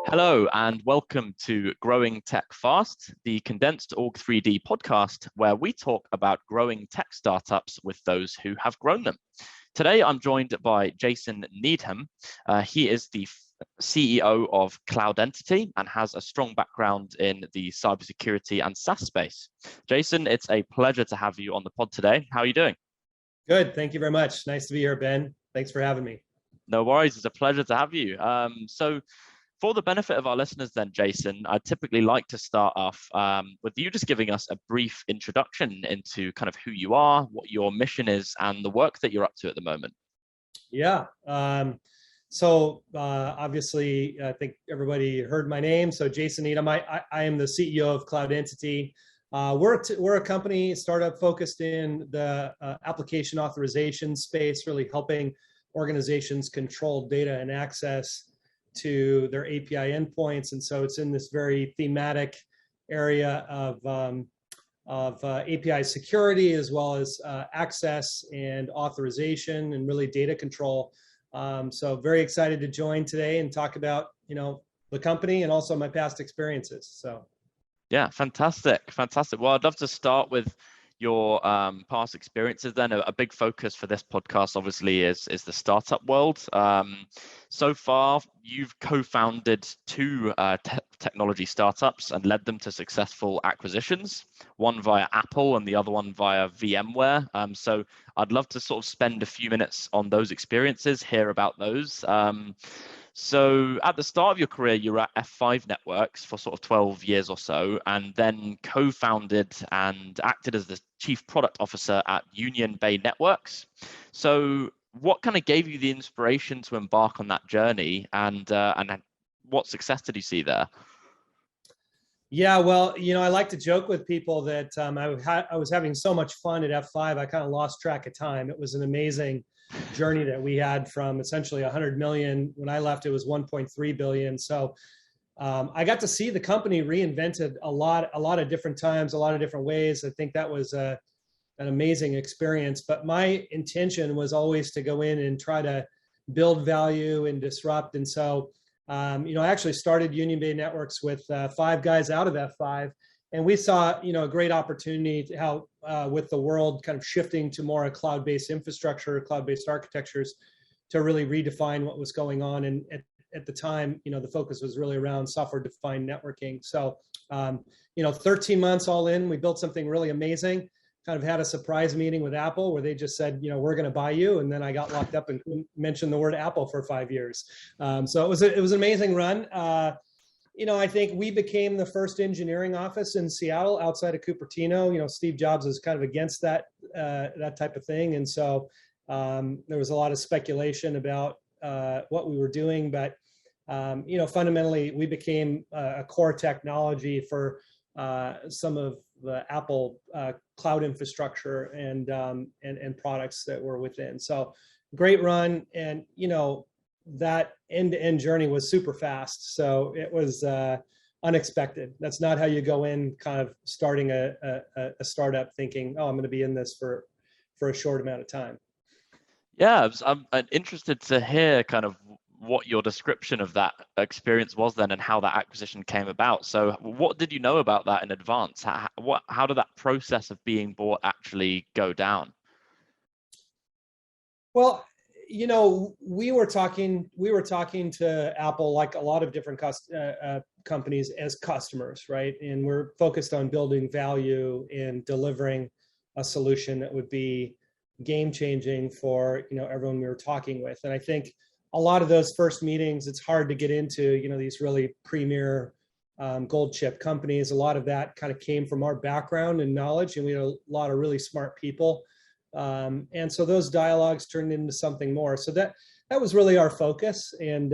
Hello and welcome to Growing Tech Fast, the condensed Org3D podcast, where we talk about growing tech startups with those who have grown them. Today, I'm joined by Jason Needham. He is the CEO of Cloudentity and has a strong background in the cybersecurity and SaaS space. Jason, it's a pleasure to have you on the pod today. How are you doing? Good. Thank you very much. Nice to be here, Ben. Thanks for having me. No worries. It's a pleasure to have you. For the benefit of our listeners then, Jason, I'd typically like to start off with you just giving us a brief introduction into kind of who you are, what your mission is, and the work that you're up to at the moment. Yeah. Obviously, I think everybody heard my name. So Jason Needham, I am the CEO of Cloudentity. We're a company, startup focused in the application authorization space, really helping organizations control data and access to their API endpoints. And so it's in this very thematic area of API security, as well as access and authorization and really data control. So very excited to join today and talk about, the company and also my past experiences. So. Yeah, fantastic. Well, I'd love to start with your past experiences then. A big focus for this podcast obviously is the startup world. So far, you've co-founded two technology startups and led them to successful acquisitions, one via Apple and the other one via VMware. So I'd love to sort of spend a few minutes on those experiences, hear about those. So at the start of your career, you were at F5 Networks for sort of 12 years or so, and then co-founded and acted as the chief product officer at Union Bay Networks. So what kind of gave you the inspiration to embark on that journey, and what success did you see there? Yeah, well, I like to joke with people that I was having so much fun at F5, I kind of lost track of time. It was an amazing journey that we had from essentially 100 million. When I left, it was 1.3 billion. So I got to see the company reinvented a lot of different times, a lot of different ways. I think that was an amazing experience. But my intention was always to go in and try to build value and disrupt. And so, I actually started Union Bay Networks with 5 guys out of F5. And we saw, a great opportunity to help with the world kind of shifting to more a cloud-based infrastructure, cloud-based architectures, to really redefine what was going on. And at the time, the focus was really around software-defined networking. So, 13 months all in, we built something really amazing. Kind of had a surprise meeting with Apple where they just said, we're going to buy you. And then I got locked up and couldn't mention the word Apple for 5 years. So it was an amazing run. I think we became the first engineering office in Seattle outside of Cupertino. Steve Jobs was kind of against that type of thing. And so there was a lot of speculation about what we were doing. But, fundamentally, we became a core technology for some of the Apple cloud infrastructure and products that were within. So great run. And, that end-to-end journey was super fast. So it was unexpected. That's not how you go in kind of starting a startup thinking, oh, I'm going to be in this for a short amount of time. Yeah, I'm interested to hear kind of what your description of that experience was then and how that acquisition came about. So what did you know about that in advance? How did that process of being bought actually go down? Well, we were talking to Apple, like a lot of different companies, as customers, right? And we're focused on building value and delivering a solution that would be game changing for, everyone we were talking with. And I think a lot of those first meetings, it's hard to get into, these really premier gold chip companies. A lot of that kind of came from our background and knowledge, and we had a lot of really smart people. And so those dialogues turned into something more. So that was really our focus. And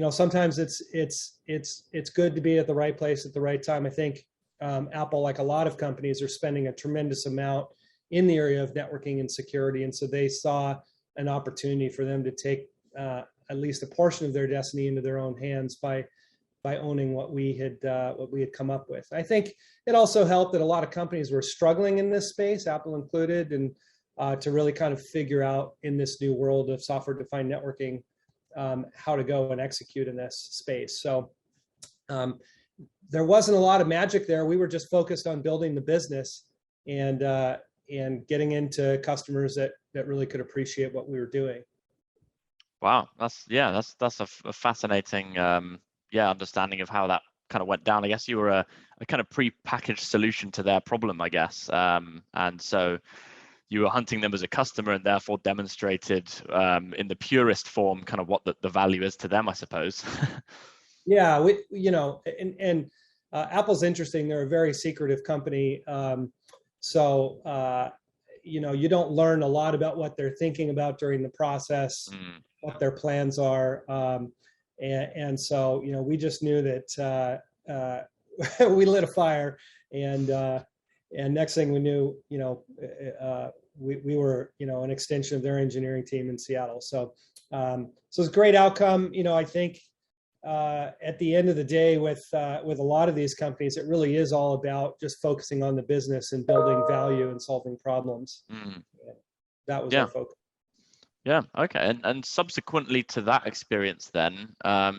sometimes it's good to be at the right place at the right time. I think Apple, like a lot of companies, are spending a tremendous amount in the area of networking and security. And so they saw an opportunity for them to take at least a portion of their destiny into their own hands by owning what we had come up with. I think it also helped that a lot of companies were struggling in this space, Apple included, and to really kind of figure out in this new world of software-defined networking how to go and execute in this space. So there wasn't a lot of magic there. We were just focused on building the business and getting into customers that really could appreciate what we were doing. Wow, that's a fascinating understanding of how that kind of went down. I guess you were a kind of pre-packaged solution to their problem, I guess, and so you were hunting them as a customer and therefore demonstrated in the purest form kind of what the value is to them, I suppose. Yeah, and Apple's interesting. They're a very secretive company, so you don't learn a lot about what they're thinking about during the process, what their plans are, and so we just knew that we lit a fire, and next thing we knew, we were an extension of their engineering team in Seattle. So it's a great outcome. I think at the end of the day, with a lot of these companies, it really is all about just focusing on the business and building value and solving problems. That was our focus. Yeah. Okay. And subsequently to that experience, then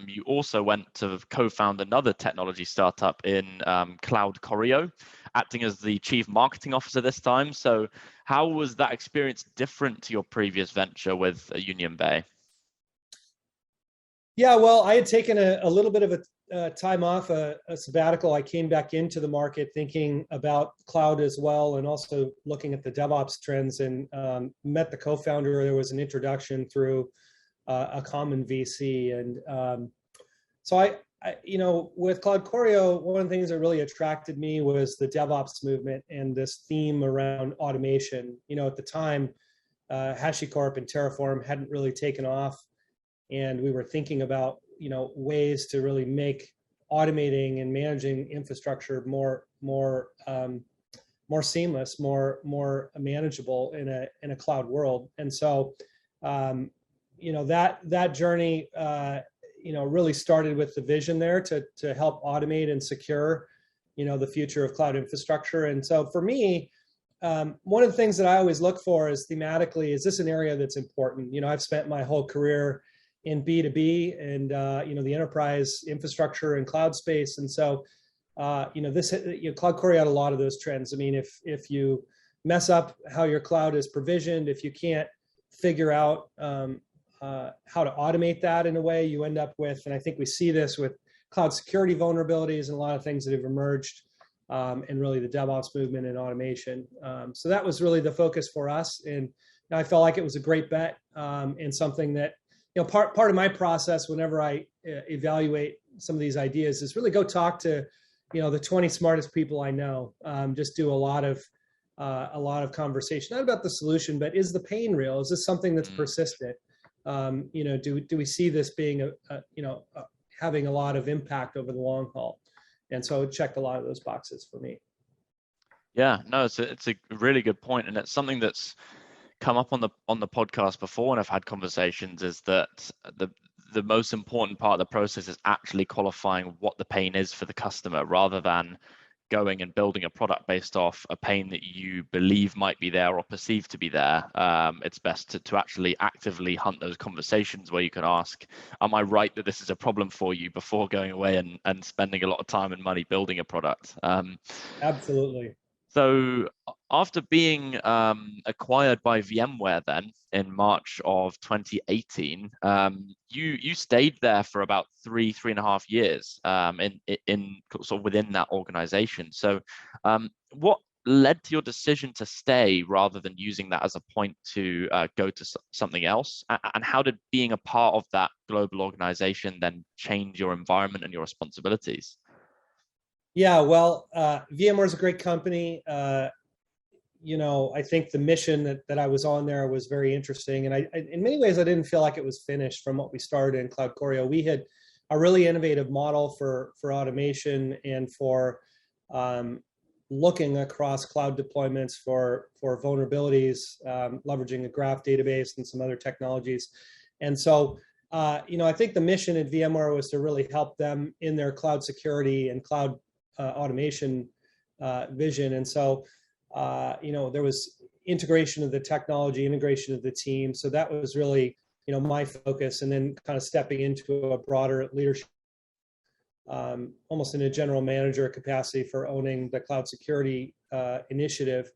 you also went to co-found another technology startup in Cloud Choreo, acting as the chief marketing officer this time. So how was that experience different to your previous venture with Union Bay? Yeah, well, I had taken a little bit of a time off, a sabbatical. I came back into the market thinking about cloud as well, and also looking at the DevOps trends, and met the co-founder. There was an introduction through a common VC. And so I with Cloud Choreo, one of the things that really attracted me was the DevOps movement and this theme around automation. At the time, HashiCorp and Terraform hadn't really taken off. And we were thinking about, ways to really make automating and managing infrastructure more seamless, more manageable in a cloud world. And so, that journey, really started with the vision there to help automate and secure, the future of cloud infrastructure. And so for me, one of the things that I always look for is thematically, is this an area that's important? I've spent my whole career in B2B and the enterprise infrastructure and cloud space, and so Cloud Choreo had a lot of those trends. I mean, if you mess up how your cloud is provisioned, if you can't figure out how to automate that in a way, you end up with, and I think we see this with cloud security vulnerabilities and a lot of things that have emerged, and really the DevOps movement and automation. So that was really the focus for us, and I felt like it was a great bet, and something that. Part of my process whenever I evaluate some of these ideas is really go talk to, the 20 smartest people I know. Just do a lot of conversation, not about the solution, but is the pain real? Is this something that's persistent? Do we see this being having a lot of impact over the long haul? And so it checked a lot of those boxes for me. Yeah, no, it's a really good point, and it's something that's come up on the podcast before when I've had conversations, is that the most important part of the process is actually qualifying what the pain is for the customer, rather than going and building a product based off a pain that you believe might be there or perceive to be there. It's best to actually actively hunt those conversations where you can ask, am I right that this is a problem for you, before going away and spending a lot of time and money building a product. Absolutely. So after being acquired by VMware then in March of 2018, you stayed there for about three and a half years in sort of within that organization. So what led to your decision to stay rather than using that as a point to go to something else? And how did being a part of that global organization then change your environment and your responsibilities? Yeah, well, VMware is a great company. I think the mission that I was on there was very interesting. And I in many ways, I didn't feel like it was finished from what we started in Cloud Choreo. We had a really innovative model for automation and for looking across cloud deployments for vulnerabilities, leveraging a graph database and some other technologies. And so, I think the mission at VMware was to really help them in their cloud security and cloud automation vision. And so, there was integration of the technology, integration of the team. So that was really my focus, and then kind of stepping into a broader leadership, almost in a general manager capacity for owning the cloud security initiative.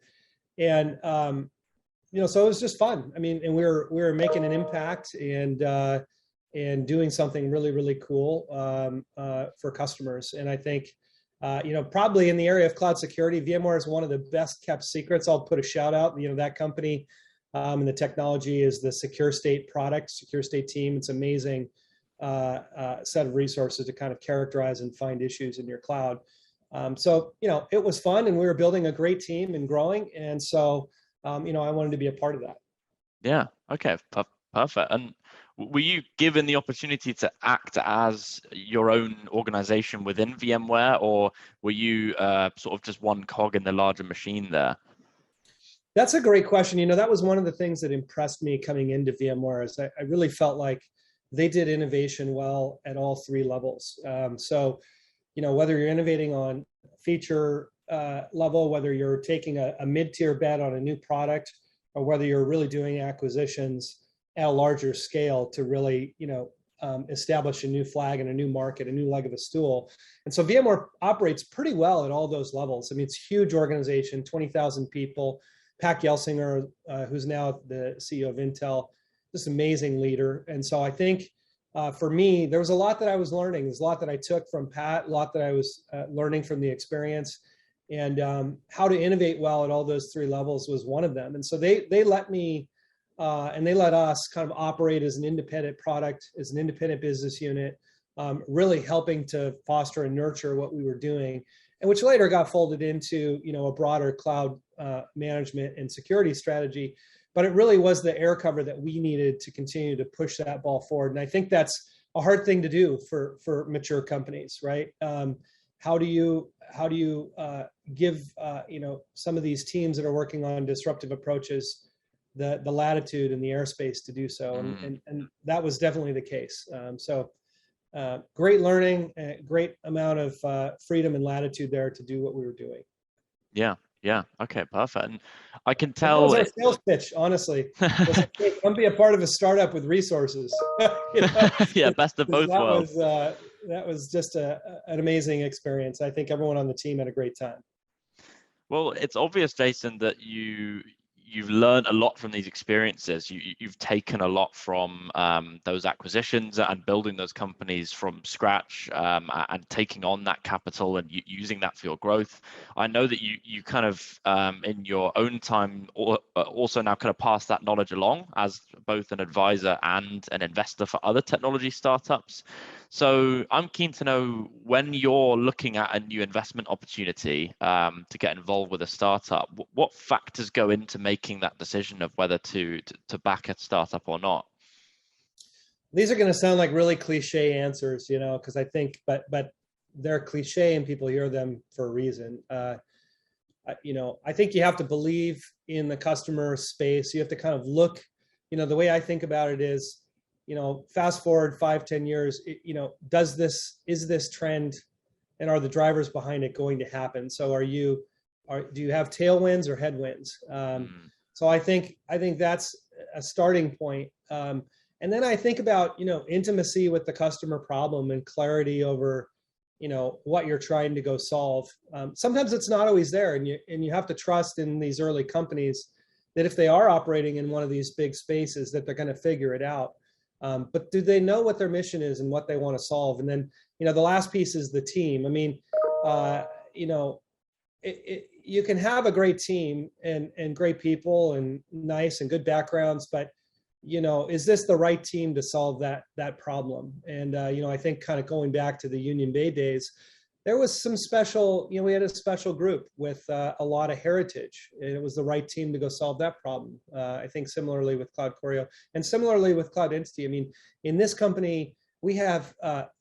And so it was just fun. I mean, and we were making an impact and doing something really, really cool for customers. And I think, probably in the area of cloud security, VMware is one of the best kept secrets. I'll put a shout out. That company and the technology is the Secure State product, Secure State team. It's amazing set of resources to kind of characterize and find issues in your cloud. So it was fun, and we were building a great team and growing. And so, I wanted to be a part of that. Yeah. Okay. Perfect. And were you given the opportunity to act as your own organization within VMware, or were you sort of just one cog in the larger machine there? That's a great question. That was one of the things that impressed me coming into VMware, is I really felt like they did innovation well at all three levels. So, whether you're innovating on feature level, whether you're taking a mid-tier bet on a new product, or whether you're really doing acquisitions at a larger scale to really, establish a new flag in a new market, a new leg of a stool. And so VMware operates pretty well at all those levels. I mean, it's a huge organization, 20,000 people. Pat Gelsinger, who's now the CEO of Intel, this amazing leader. And so I think for me, there was a lot that I was learning. There's a lot that I took from Pat, a lot that I was learning from the experience. And how to innovate well at all those three levels was one of them. And so they let me, and they let us kind of operate as an independent product, as an independent business unit, really helping to foster and nurture what we were doing, and which later got folded into, a broader cloud management and security strategy. But it really was the air cover that we needed to continue to push that ball forward. And I think that's a hard thing to do for mature companies, right? How do you give some of these teams that are working on disruptive approaches the latitude and the airspace to do so, and that was definitely the case. So great learning, great amount of freedom and latitude there to do what we were doing. Yeah. Okay, perfect. And I can tell. That was our sales pitch, honestly. Come be a part of a startup with resources. Yeah, best of both worlds. That was just an amazing experience. I think everyone on the team had a great time. Well, it's obvious, Jason, that you've learned a lot from these experiences. You've taken a lot from those acquisitions and building those companies from scratch, and taking on that capital and using that for your growth. I know that you kind of in your own time also now kind of pass that knowledge along as both an advisor and an investor for other technology startups. So I'm keen to know, when you're looking at a new investment opportunity to get involved with a startup, what factors go into making that decision of whether to back a startup or not? These are going to sound like really cliche answers, because I think, but they're cliche and people hear them for a reason. I think you have to believe in the customer space. You have to kind of look, the way I think about it is, fast forward 5-10 years, is this trend, and are the drivers behind it going to happen? So do you have tailwinds or headwinds? So I think that's a starting point. And then I think about, intimacy with the customer problem and clarity over, what you're trying to go solve. Sometimes it's not always there, and you have to trust in these early companies that if they are operating in one of these big spaces, that they're going to figure it out. But do they know what their mission is and what they want to solve? And then, the last piece is the team. I mean, you can have a great team and great people and nice and good backgrounds, but, is this the right team to solve that problem? And, I think kind of going back to the Union Bay days, there was some special, we had a special group with a lot of heritage, and it was the right team to go solve that problem. I think similarly with Cloud Choreo and similarly with Cloudentity. I mean, in this company, we have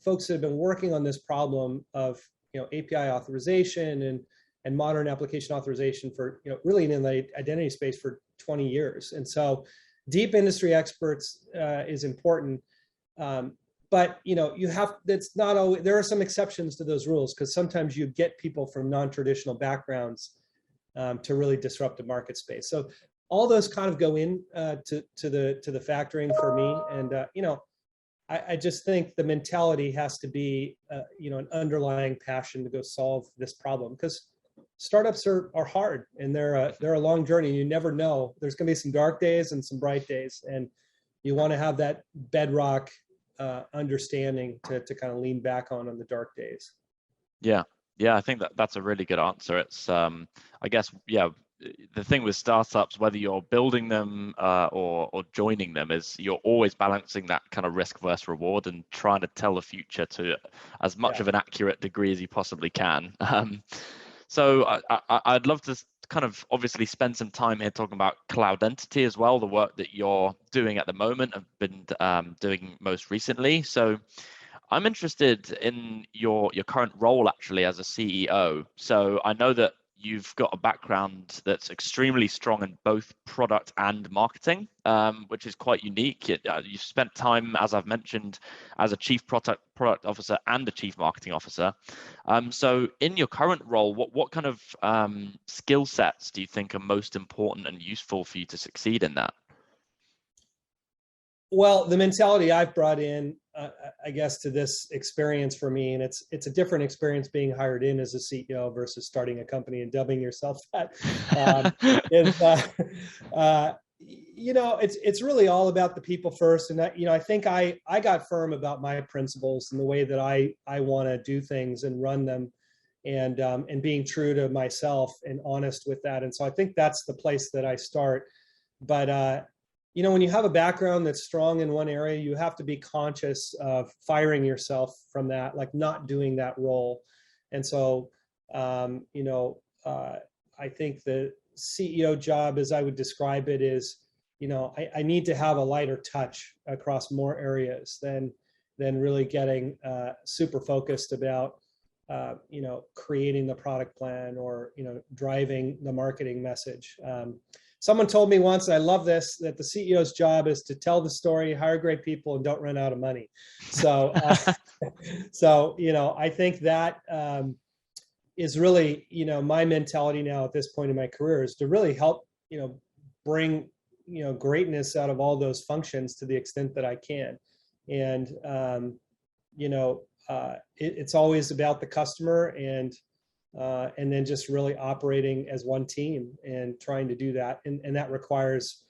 folks that have been working on this problem of, API authorization and modern application authorization for, really in the identity space for 20 years. And so deep industry experts is important. But that's not always, there are some exceptions to those rules, because sometimes you get people from non-traditional backgrounds to really disrupt the market space. So all those kind of go in to the factoring for me. And I just think the mentality has to be an underlying passion to go solve this problem, because startups are hard, and they're a long journey. You never know. There's going to be some dark days and some bright days, and you want to have that bedrock understanding to kind of lean back on the dark days. Yeah, I think that's a really good answer. It's I guess, yeah, the thing with startups, whether you're building them or joining them, is you're always balancing that kind of risk versus reward and trying to tell the future to as much of an accurate degree as you possibly can. So I'd love to kind of obviously spend some time here talking about Cloudentity as well, the work that you're doing at the moment, have been doing most recently. So I'm interested in your current role actually as a CEO. So I know that you've got a background that's extremely strong in both product and marketing, which is quite unique. You've spent time, as I've mentioned, as a chief product officer and a chief marketing officer. So in your current role, what kind of skill sets do you think are most important and useful for you to succeed in that? Well, the mentality I've brought in, I guess, to this experience for me, and it's a different experience being hired in as a CEO versus starting a company and dubbing yourself that. It's really all about the people first, and I think I got firm about my principles and the way that I want to do things and run them, and being true to myself and honest with that. And so I think that's the place that I start. But when you have a background that's strong in one area, you have to be conscious of firing yourself from that, like not doing that role. And so, I think the CEO job, as I would describe it, is, I need to have a lighter touch across more areas than really getting super focused about, creating the product plan or, driving the marketing message. Someone told me once, and I love this, that the CEO's job is to tell the story, hire great people, and don't run out of money. So, I think that is really, my mentality now at this point in my career, is to really help, bring, greatness out of all those functions to the extent that I can. And, it's always about the customer, and then just really operating as one team and trying to do that. And that requires,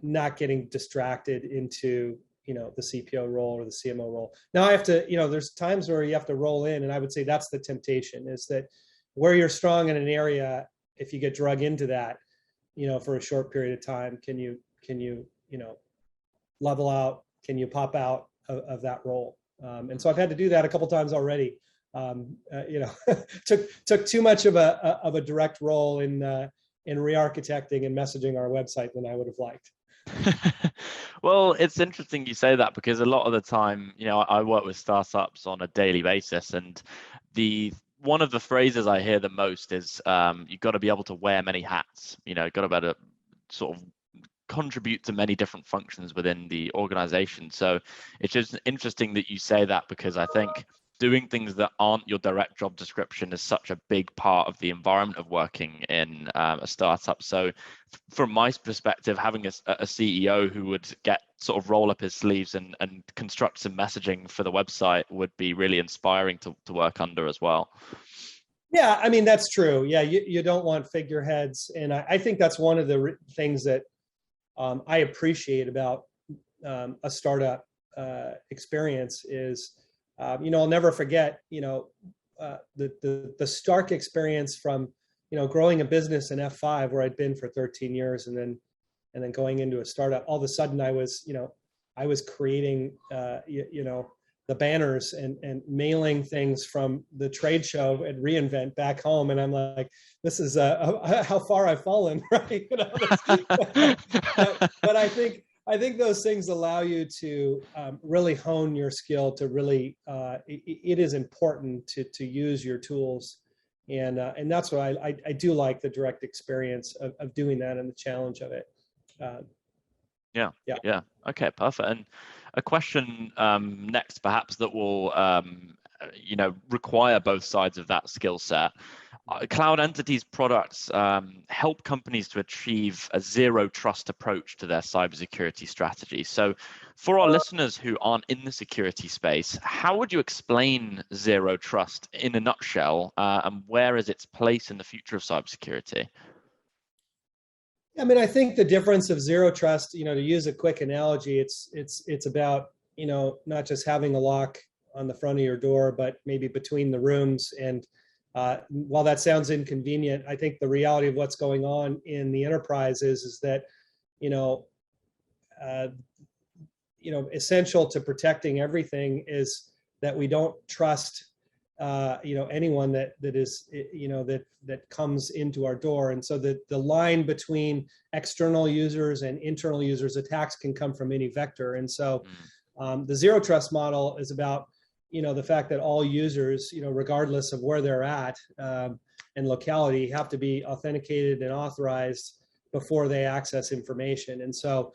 not getting distracted into, the CPO role or the CMO role. Now I have to, there's times where you have to roll in, and I would say that's the temptation, is that where you're strong in an area, if you get drug into that, for a short period of time, can you level out, can you pop out of that role? And so I've had to do that a couple times already. Took too much of a direct role in re-architecting and messaging our website than I would have liked. Well, it's interesting you say that, because a lot of the time, I work with startups on a daily basis, and one of the phrases I hear the most is you've got to be able to wear many hats. Got to be able to sort of contribute to many different functions within the organization. So it's just interesting that you say that, because I think doing things that aren't your direct job description is such a big part of the environment of working in a startup. So from my perspective, having a CEO who would sort of roll up his sleeves and construct some messaging for the website would be really inspiring to work under as well. Yeah, I mean, that's true. Yeah, you don't want figureheads. And I think that's one of the things that I appreciate about a startup experience is, I'll never forget, the stark experience from, growing a business in F5 where I'd been for 13 years, and then going into a startup. All of a sudden I was creating, the banners and mailing things from the trade show at reInvent back home. And I'm like, this is how far I've fallen, right? But I think those things allow you to really hone your skill, to really, it is important to use your tools. And that's what I do like, the direct experience of doing that and the challenge of it. Yeah. Okay, perfect. And a question next, perhaps, that will, require both sides of that skill set. Cloudentity's products help companies to achieve a zero trust approach to their cybersecurity strategy. So for our listeners who aren't in the security space, how would you explain zero trust in a nutshell, and where is its place in the future of cybersecurity? I mean, I think the difference of zero trust, to use a quick analogy, it's about, not just having a lock on the front of your door, but maybe between the rooms. And while that sounds inconvenient, I think the reality of what's going on in the enterprise is that, essential to protecting everything is that we don't trust, anyone that is, that comes into our door. And so the line between external users and internal users, attacks can come from any vector. And so the zero trust model is about, the fact that all users, regardless of where they're at and locality, have to be authenticated and authorized before they access information. And so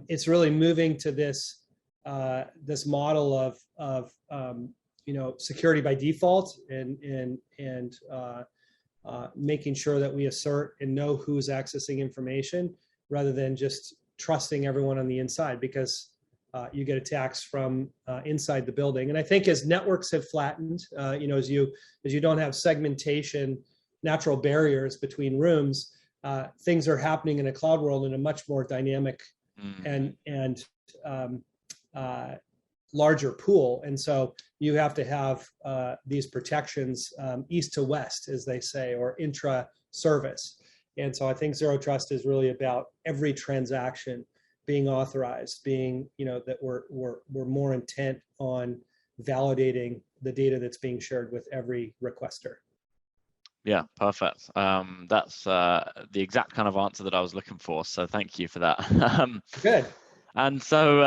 it's really moving to this this model of security by default and making sure that we assert and know who's accessing information rather than just trusting everyone on the inside, because you get attacks from inside the building. And I think as networks have flattened, as you don't have segmentation, natural barriers between rooms, things are happening in a cloud world in a much more dynamic and larger pool. And so you have to have these protections east to west, as they say, or intra-service. And so I think zero trust is really about every transaction being authorized, being, that we're more intent on validating the data that's being shared with every requester. Yeah, perfect. That's the exact kind of answer that I was looking for. So thank you for that. Good. And so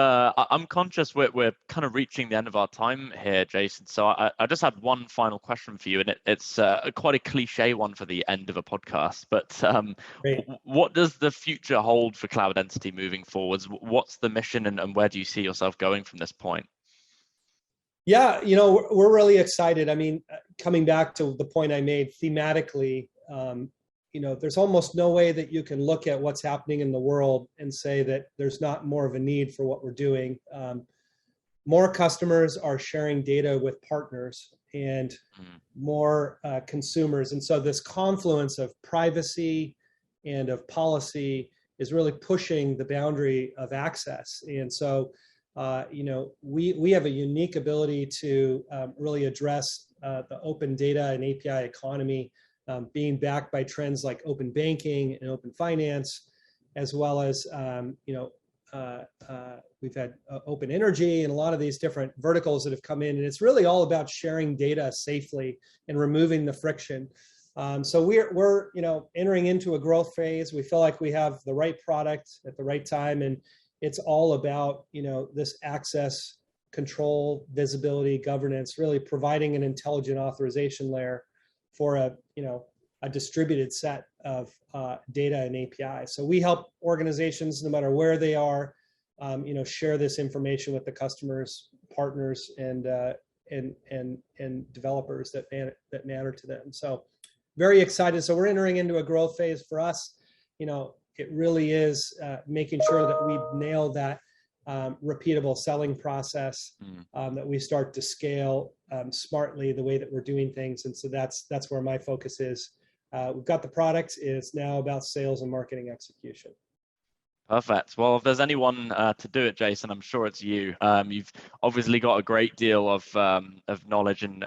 I'm conscious we're kind of reaching the end of our time here, Jason. So I just had one final question for you, and it's quite a cliche one for the end of a podcast. But what does the future hold for Cloudentity moving forwards? What's the mission, and where do you see yourself going from this point? Yeah, we're really excited. I mean, coming back to the point I made thematically, there's almost no way that you can look at what's happening in the world and say that there's not more of a need for what we're doing. More customers are sharing data with partners and more consumers. And so this confluence of privacy and of policy is really pushing the boundary of access. And so, we have a unique ability to really address the open data and API economy, being backed by trends like open banking and open finance, as well as, we've had open energy and a lot of these different verticals that have come in. And it's really all about sharing data safely and removing the friction. So we're entering into a growth phase. We feel like we have the right product at the right time. And it's all about, this access, control, visibility, governance, really providing an intelligent authorization layer for a distributed set of data and API. So we help organizations, no matter where they are, share this information with the customers, partners, and developers that matter to them. So very excited. So we're entering into a growth phase. For us, it really is making sure that we nail that repeatable selling process, that we start to scale smartly the way that we're doing things. And so that's where my focus is. We've got the product. It's now about sales and marketing execution. Perfect. Well, if there's anyone to do it, Jason, I'm sure it's you. You've obviously got a great deal of knowledge and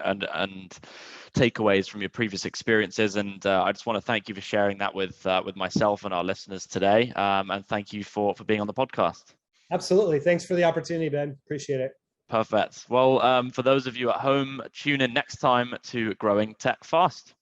takeaways from your previous experiences, and I just want to thank you for sharing that with myself and our listeners today. And thank you for being on the podcast. Absolutely. Thanks for the opportunity, Ben. Appreciate it. Perfect. Well, for those of you at home, tune in next time to Growing Tech Fast.